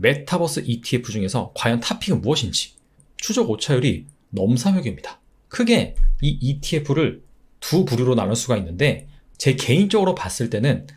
메타버스 ETF 중에서 과연 탑픽은 무엇인지 추적 오차율이 넘사벽입니다. 크게 이 ETF를 두 부류로 나눌 수가 있는데 제 개인적으로 봤을 때는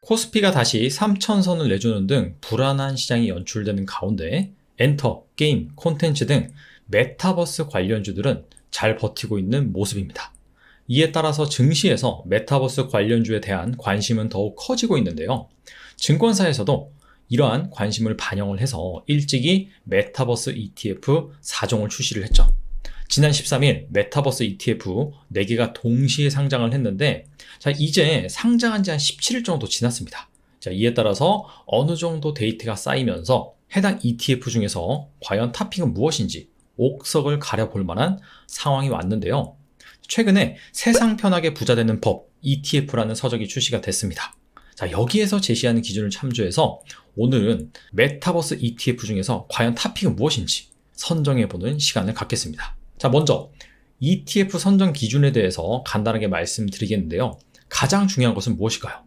코스피가 다시 3,000선을 내주는 등 불안한 시장이 연출되는 가운데 엔터, 게임, 콘텐츠 등 메타버스 관련주들은 잘 버티고 있는 모습입니다. 이에 따라서 증시에서 메타버스 관련주에 대한 관심은 더욱 커지고 있는데요. 증권사에서도 이러한 관심을 반영을 해서 일찍이 메타버스 ETF 4종을 출시를 했죠. 지난 13일 메타버스 ETF 4개가 동시에 상장을 했는데 이제 상장한 지 한 17일 정도 지났습니다. 이에 따라서 어느 정도 데이터가 쌓이면서 해당 ETF 중에서 과연 탑픽은 무엇인지 옥석을 가려볼 만한 상황이 왔는데요. 최근에 세상 편하게 부자되는 법 ETF라는 서적이 출시가 됐습니다. 여기에서 제시하는 기준을 참조해서 오늘은 메타버스 ETF 중에서 과연 탑픽은 무엇인지 선정해보는 시간을 갖겠습니다. 먼저 ETF 선정 기준에 대해서 간단하게 말씀드리겠는데요. 가장 중요한 것은 무엇일까요?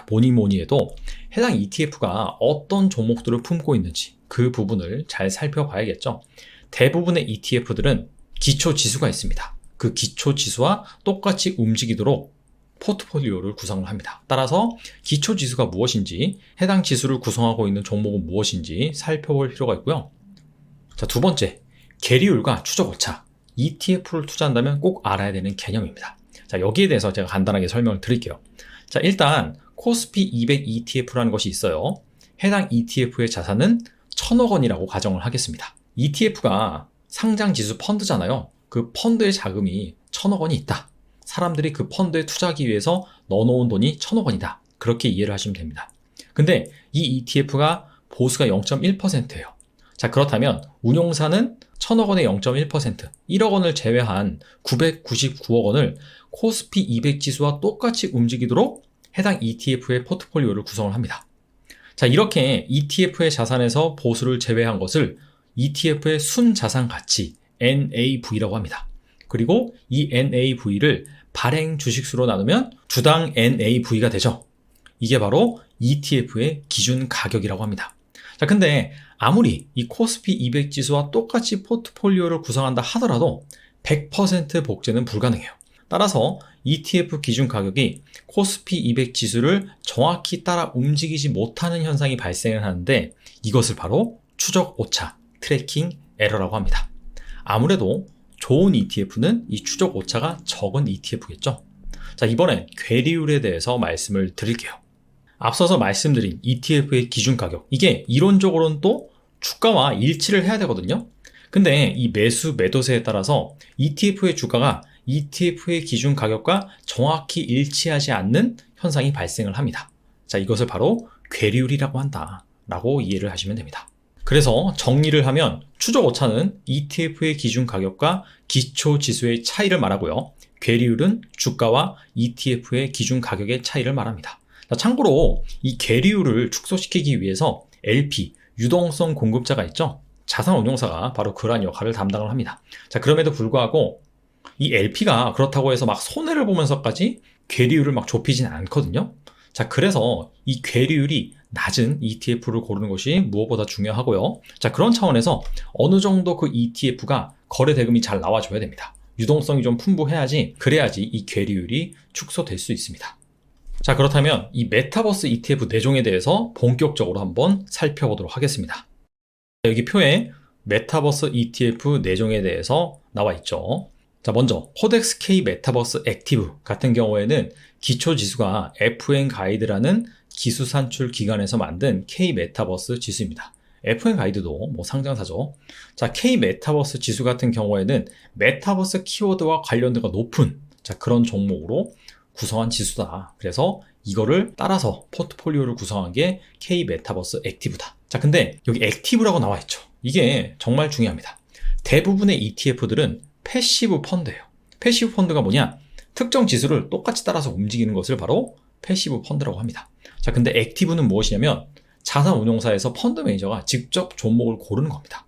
뭐니 해도 해당 ETF가 어떤 종목들을 품고 있는지 그 부분을 잘 살펴봐야겠죠. 대부분의 ETF들은 기초 지수가 있습니다. 그 기초 지수와 똑같이 움직이도록 포트폴리오를 구성을 합니다. 따라서 기초 지수가 무엇인지, 해당 지수를 구성하고 있는 종목은 무엇인지 살펴볼 필요가 있고요. 두 번째, 계리율과 추적 오차. ETF를 투자한다면 꼭 알아야 되는 개념입니다. 여기에 대해서 제가 간단하게 설명을 드릴게요. 일단 코스피 200 ETF라는 것이 있어요. 해당 ETF의 자산은 1,000억 원이라고 가정을 하겠습니다. ETF가 상장 지수 펀드잖아요. 그 펀드의 자금이 1,000억 원이 있다. 사람들이 그 펀드에 투자하기 위해서 넣어놓은 돈이 1,000억 원이다. 그렇게 이해를 하시면 됩니다. 근데 이 ETF가 보수가 0.1%예요. 그렇다면 운용사는 1,000억 원의 0.1%, 1억 원을 제외한 999억 원을 코스피 200 지수와 똑같이 움직이도록 해당 ETF의 포트폴리오를 구성을 합니다. 이렇게 ETF의 자산에서 보수를 제외한 것을 ETF의 순자산 가치 NAV라고 합니다. 그리고 이 NAV를 발행 주식수로 나누면 주당 NAV가 되죠. 이게 바로 ETF의 기준 가격이라고 합니다. 근데 아무리 이 코스피 200 지수와 똑같이 포트폴리오를 구성한다 하더라도 100% 복제는 불가능해요. 따라서 ETF 기준 가격이 코스피 200 지수를 정확히 따라 움직이지 못하는 현상이 발생을 하는데 이것을 바로 추적 오차, 트래킹 에러라고 합니다. 아무래도 좋은 ETF는 이 추적 오차가 적은 ETF겠죠. 이번엔 괴리율에 대해서 말씀을 드릴게요. 앞서서 말씀드린 ETF의 기준 가격, 이게 이론적으로는 또 주가와 일치를 해야 되거든요. 근데 이 매수 매도세에 따라서 ETF의 주가가 ETF의 기준 가격과 정확히 일치하지 않는 현상이 발생을 합니다. 이것을 바로 괴리율이라고 한다라고 이해를 하시면 됩니다. 그래서 정리를 하면 추적 오차는 ETF의 기준 가격과 기초 지수의 차이를 말하고요. 괴리율은 주가와 ETF의 기준 가격의 차이를 말합니다. 참고로 이 괴리율을 축소시키기 위해서 LP, 유동성 공급자가 있죠. 자산운용사가 바로 그러한 역할을 담당을 합니다. 그럼에도 불구하고 이 LP가 그렇다고 해서 막 손해를 보면서까지 괴리율을 막 좁히진 않거든요. 그래서 이 괴리율이 낮은 ETF를 고르는 것이 무엇보다 중요하고요. 그런 차원에서 어느 정도 그 ETF가 거래 대금이 잘 나와줘야 됩니다. 유동성이 좀 풍부해야지, 그래야지 이 괴리율이 축소될 수 있습니다. 그렇다면 이 메타버스 ETF 4종에 대해서 본격적으로 한번 살펴보도록 하겠습니다. 여기 표에 메타버스 ETF 4종에 대해서 나와 있죠. 먼저 코덱스 K 메타버스 액티브 같은 경우에는 기초지수가 FN 가이드라는 기수 산출 기관에서 만든 K 메타버스 지수입니다. FN 가이드도 상장사죠. K 메타버스 지수 같은 경우에는 메타버스 키워드와 관련도가 높은 그런 종목으로 구성한 지수다. 그래서 이거를 따라서 포트폴리오를 구성한 게 K 메타버스 액티브다. 근데 여기 액티브라고 나와 있죠. 이게 정말 중요합니다. 대부분의 ETF들은 패시브 펀드예요. 패시브 펀드가 뭐냐? 특정 지수를 똑같이 따라서 움직이는 것을 바로 패시브 펀드라고 합니다. 근데 액티브는 무엇이냐면 자산운용사에서 펀드 매니저가 직접 종목을 고르는 겁니다.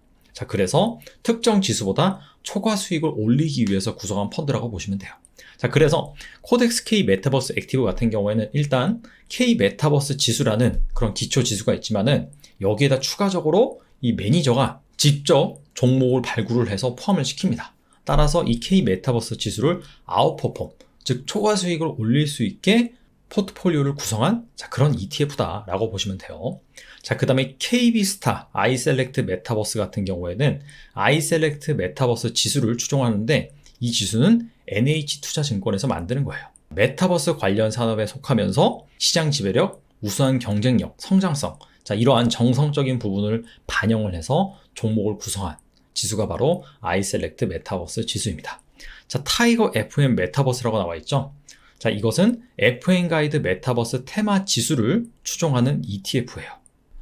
그래서 특정 지수보다 초과 수익을 올리기 위해서 구성한 펀드라고 보시면 돼요. 자, 그래서 코덱스 K 메타버스 액티브 같은 경우에는 일단 K 메타버스 지수라는 그런 기초 지수가 있지만은 여기에다 추가적으로 이 매니저가 직접 종목을 발굴을 해서 포함을 시킵니다. 따라서 이 K 메타버스 지수를 아웃퍼폼, 즉 초과 수익을 올릴 수 있게 포트폴리오를 구성한 그런 ETF다라고 보시면 돼요. 자, 그 다음에 KB스타 아이셀렉트 메타버스 같은 경우에는 아이셀렉트 메타버스 지수를 추종하는데 이 지수는 NH투자증권에서 만드는 거예요. 메타버스 관련 산업에 속하면서 시장 지배력, 우수한 경쟁력, 성장성, 자, 이러한 정성적인 부분을 반영을 해서 종목을 구성한 지수가 바로 아이셀렉트 메타버스 지수입니다. 자, 타이거 FM 메타버스라고 나와 있죠. 자, 이것은 FN 가이드 메타버스 테마 지수를 추종하는 ETF예요.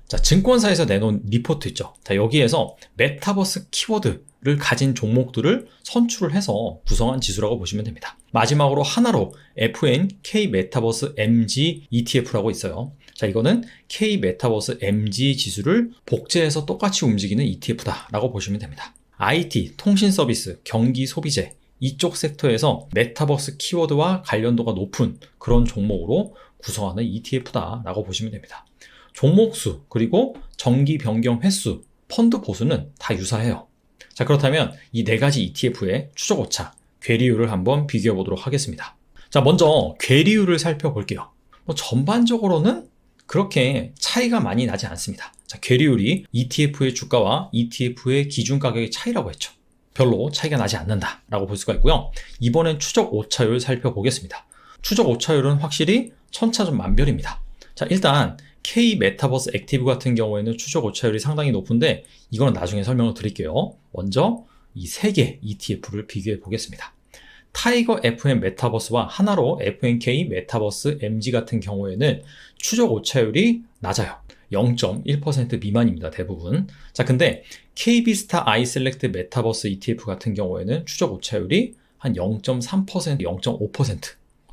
자, 증권사에서 내놓은 리포트 있죠. 자, 여기에서 메타버스 키워드를 가진 종목들을 선출을 해서 구성한 지수라고 보시면 됩니다. 마지막으로 하나로 FN K 메타버스 MG ETF라고 있어요. 자, 이거는 K 메타버스 MG 지수를 복제해서 똑같이 움직이는 ETF다라고 보시면 됩니다. IT, 통신 서비스, 경기 소비재 이쪽 섹터에서 메타버스 키워드와 관련도가 높은 그런 종목으로 구성하는 ETF다라고 보시면 됩니다. 종목수, 그리고 정기 변경 횟수, 펀드 보수는 다 유사해요. 자, 그렇다면 이 네 가지 ETF의 추적 오차, 괴리율을 한번 비교해 보도록 하겠습니다. 자, 먼저 괴리율을 살펴볼게요. 전반적으로는 그렇게 차이가 많이 나지 않습니다. 자, 괴리율이 ETF의 주가와 ETF의 기준 가격의 차이라고 했죠. 별로 차이가 나지 않는다라고 볼 수가 있고요. 이번엔 추적 오차율 살펴보겠습니다. 추적 오차율은 확실히 천차만별입니다. 자, 일단 K 메타버스 액티브 같은 경우에는 추적 오차율이 상당히 높은데 이거는 나중에 설명을 드릴게요. 먼저 이 세 개 ETF를 비교해 보겠습니다. 타이거 FM 메타버스와 하나로 FNK 메타버스 MG 같은 경우에는 추적 오차율이 낮아요. 0.1% 미만입니다. 대부분. 자, 근데 KB스타 아이셀렉트 메타버스 ETF 같은 경우에는 추적 오차율이 한 0.3%, 0.5%.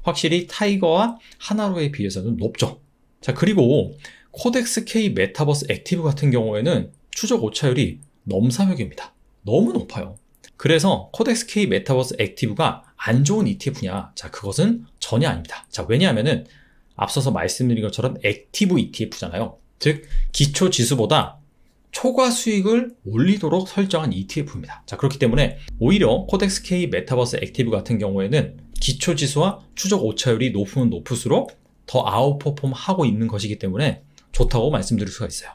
확실히 타이거와 하나로에 비해서는 높죠. 자, 그리고 코덱스 K 메타버스 액티브 같은 경우에는 추적 오차율이 넘사벽입니다. 너무 높아요. 그래서 코덱스 K 메타버스 액티브가 안 좋은 ETF냐? 자, 그것은 전혀 아닙니다. 자, 왜냐하면은 앞서서 말씀드린 것처럼 액티브 ETF잖아요. 즉, 기초 지수보다 초과 수익을 올리도록 설정한 ETF입니다. 자, 그렇기 때문에 오히려 코덱스 K 메타버스 액티브 같은 경우에는 기초 지수와 추적 오차율이 높으면 높을수록 더 아웃퍼폼 하고 있는 것이기 때문에 좋다고 말씀드릴 수가 있어요.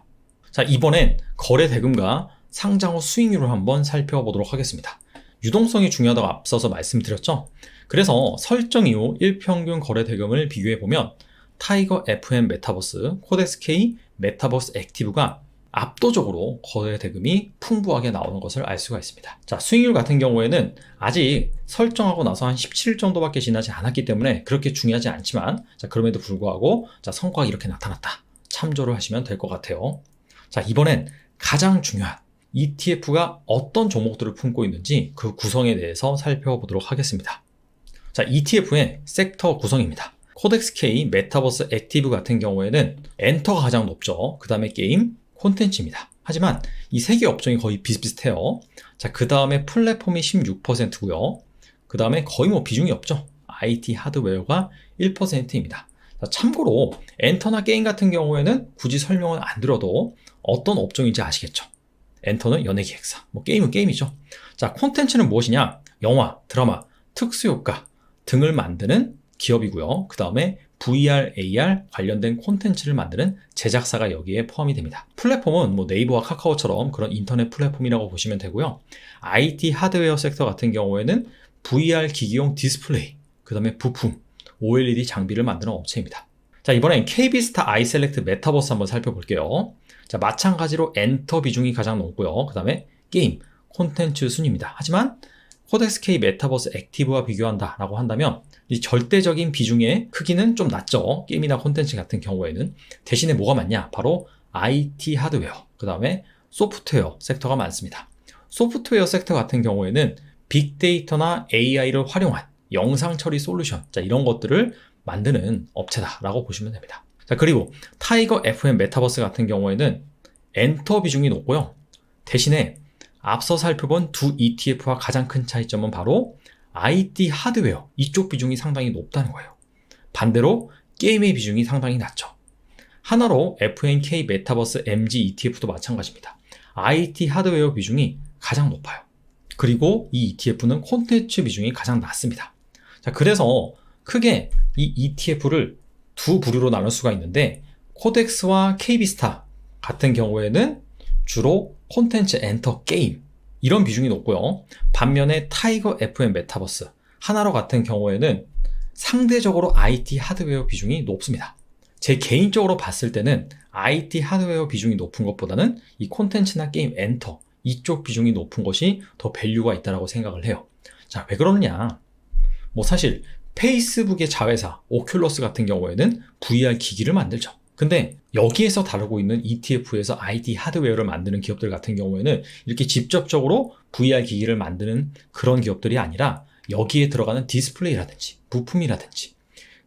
자, 이번엔 거래 대금과 상장 후 수익률을 한번 살펴보도록 하겠습니다. 유동성이 중요하다고 앞서서 말씀드렸죠. 그래서 설정 이후 일평균 거래 대금을 비교해보면 타이거 FM 메타버스, 코덱스 K 메타버스 액티브가 압도적으로 거래 대금이 풍부하게 나오는 것을 알 수가 있습니다. 자, 수익률 같은 경우에는 아직 설정하고 나서 한 17일 정도밖에 지나지 않았기 때문에 그렇게 중요하지 않지만, 자, 그럼에도 불구하고 자, 성과가 이렇게 나타났다. 참조를 하시면 될 것 같아요. 자, 이번엔 가장 중요한 ETF가 어떤 종목들을 품고 있는지 그 구성에 대해서 살펴보도록 하겠습니다. 자, ETF의 섹터 구성입니다. 코덱스 K 메타버스 액티브 같은 경우에는 엔터가 가장 높죠. 그 다음에 게임, 콘텐츠입니다. 하지만 이 세 개 업종이 거의 비슷비슷해요. 자, 그 다음에 플랫폼이 16%고요. 그 다음에 거의 비중이 없죠. IT 하드웨어가 1%입니다. 자, 참고로 엔터나 게임 같은 경우에는 굳이 설명은 안 드려도 어떤 업종인지 아시겠죠. 엔터는 연예기획사, 게임은 게임이죠. 자, 콘텐츠는 무엇이냐? 영화, 드라마, 특수효과 등을 만드는 기업이고요. 그 다음에 VR, AR 관련된 콘텐츠를 만드는 제작사가 여기에 포함이 됩니다. 플랫폼은 네이버와 카카오처럼 그런 인터넷 플랫폼이라고 보시면 되고요. IT 하드웨어 섹터 같은 경우에는 VR 기기용 디스플레이, 그 다음에 부품, OLED 장비를 만드는 업체입니다. 자, 이번엔 KB스타 아이셀렉트 메타버스 한번 살펴볼게요. 자, 마찬가지로 엔터 비중이 가장 높고요. 그 다음에 게임, 콘텐츠 순입니다. 하지만 코덱스 K 메타버스 액티브와 비교한다라고 한다면 이 절대적인 비중의 크기는 좀 낮죠. 게임이나 콘텐츠 같은 경우에는. 대신에 뭐가 많냐? 바로 IT 하드웨어, 그 다음에 소프트웨어 섹터가 많습니다. 소프트웨어 섹터 같은 경우에는 빅데이터나 AI를 활용한 영상 처리 솔루션, 자, 이런 것들을 만드는 업체다라고 보시면 됩니다. 자, 그리고 타이거 FM 메타버스 같은 경우에는 엔터 비중이 높고요. 대신에 앞서 살펴본 두 ETF와 가장 큰 차이점은 바로 IT 하드웨어 이쪽 비중이 상당히 높다는 거예요. 반대로 게임의 비중이 상당히 낮죠. 하나로 FNK 메타버스 MG ETF도 마찬가지입니다. IT 하드웨어 비중이 가장 높아요. 그리고 이 ETF는 콘텐츠 비중이 가장 낮습니다. 자, 그래서 크게 이 ETF를 두 부류로 나눌 수가 있는데, 코덱스와 KB스타 같은 경우에는 주로 콘텐츠 엔터 게임 이런 비중이 높고요. 반면에 타이거 FM 메타버스 하나로 같은 경우에는 상대적으로 IT 하드웨어 비중이 높습니다. 제 개인적으로 봤을 때는 IT 하드웨어 비중이 높은 것보다는 이 콘텐츠나 게임 엔터 이쪽 비중이 높은 것이 더 밸류가 있다고 생각을 해요. 자, 왜 그러느냐? 사실 페이스북의 자회사 오큘러스 같은 경우에는 VR 기기를 만들죠. 근데 여기에서 다루고 있는 ETF에서 IT 하드웨어를 만드는 기업들 같은 경우에는 이렇게 직접적으로 VR 기기를 만드는 그런 기업들이 아니라 여기에 들어가는 디스플레이라든지 부품이라든지,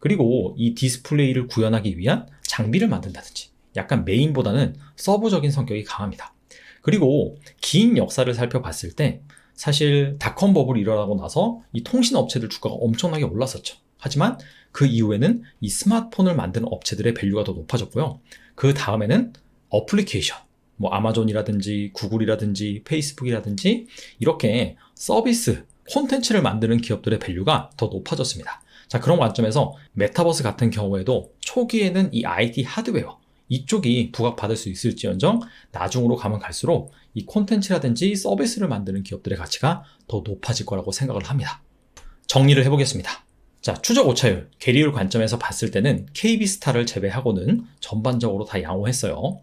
그리고 이 디스플레이를 구현하기 위한 장비를 만든다든지, 약간 메인보다는 서브적인 성격이 강합니다. 그리고 긴 역사를 살펴봤을 때 사실 닷컴 버블이 일어나고 나서 이 통신 업체들 주가가 엄청나게 올랐었죠. 하지만 그 이후에는 이 스마트폰을 만드는 업체들의 밸류가 더 높아졌고요. 그 다음에는 어플리케이션, 아마존이라든지 구글이라든지 페이스북이라든지 이렇게 서비스, 콘텐츠를 만드는 기업들의 밸류가 더 높아졌습니다. 자, 그런 관점에서 메타버스 같은 경우에도 초기에는 이 IT 하드웨어 이쪽이 부각받을 수 있을지언정 나중으로 가면 갈수록 이 콘텐츠라든지 서비스를 만드는 기업들의 가치가 더 높아질 거라고 생각을 합니다. 정리를 해보겠습니다. 자, 추적 오차율, 게리율 관점에서 봤을 때는 KB스타를 제외하고는 전반적으로 다 양호했어요.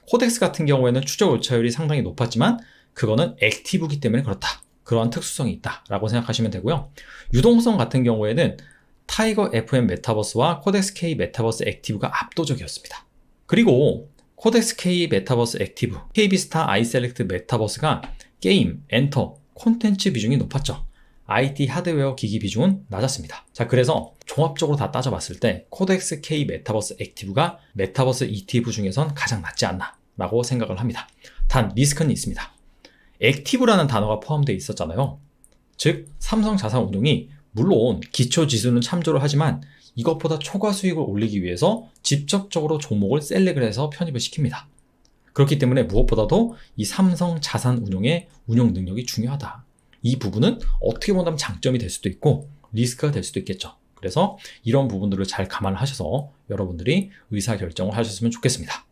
코덱스 같은 경우에는 추적 오차율이 상당히 높았지만 그거는 액티브기 때문에 그렇다. 그러한 특수성이 있다라고 생각하시면 되고요. 유동성 같은 경우에는 타이거 FM 메타버스와 코덱스 K 메타버스 액티브가 압도적이었습니다. 그리고 코덱스 K 메타버스 액티브, KB스타 아이셀렉트 메타버스가 게임, 엔터, 콘텐츠 비중이 높았죠. IT 하드웨어 기기 비중은 낮았습니다. 자, 그래서 종합적으로 다 따져봤을 때 코덱스 K 메타버스 액티브가 메타버스 ETF 중에선 가장 낮지 않나 라고 생각을 합니다. 단 리스크는 있습니다. 액티브라는 단어가 포함되어 있었잖아요. 즉 삼성자산운용이 물론 기초지수는 참조를 하지만 이것보다 초과 수익을 올리기 위해서 직접적으로 종목을 셀렉을 해서 편입을 시킵니다. 그렇기 때문에 무엇보다도 이 삼성자산운용의 운용 능력이 중요하다. 이 부분은 어떻게 본다면 장점이 될 수도 있고 리스크가 될 수도 있겠죠. 그래서 이런 부분들을 잘 감안을 하셔서 여러분들이 의사결정을 하셨으면 좋겠습니다.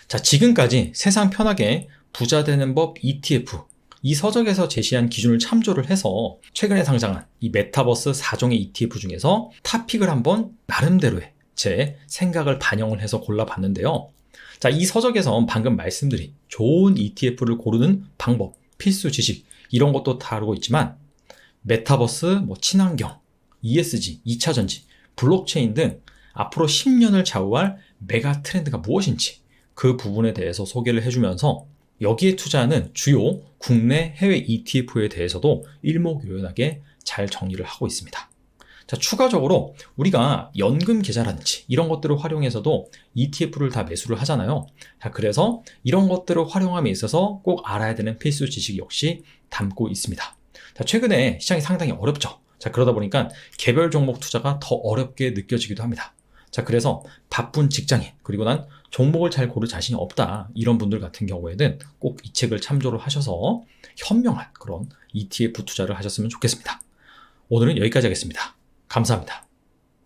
자, 지금까지 세상 편하게 부자 되는 법 ETF 이 서적에서 제시한 기준을 참조를 해서 최근에 상장한 이 메타버스 4종의 ETF 중에서 탑픽을 한번 나름대로의 제 생각을 반영을 해서 골라봤는데요. 자, 이 서적에선 방금 말씀드린 좋은 ETF를 고르는 방법, 필수 지식 이런 것도 다루고 있지만 메타버스, 친환경, ESG, 2차전지, 블록체인 등 앞으로 10년을 좌우할 메가 트렌드가 무엇인지 그 부분에 대해서 소개를 해주면서 여기에 투자하는 주요 국내 해외 ETF에 대해서도 일목요연하게 잘 정리를 하고 있습니다. 자, 추가적으로 우리가 연금 계좌라든지 이런 것들을 활용해서도 ETF를 다 매수를 하잖아요. 자, 그래서 이런 것들을 활용함에 있어서 꼭 알아야 되는 필수 지식 역시 담고 있습니다. 자, 최근에 시장이 상당히 어렵죠. 자, 그러다 보니까 개별 종목 투자가 더 어렵게 느껴지기도 합니다. 자, 그래서 바쁜 직장인, 그리고 난 종목을 잘 고를 자신이 없다 이런 분들 같은 경우에는 꼭 이 책을 참조를 하셔서 현명한 그런 ETF 투자를 하셨으면 좋겠습니다. 오늘은 여기까지 하겠습니다. 감사합니다.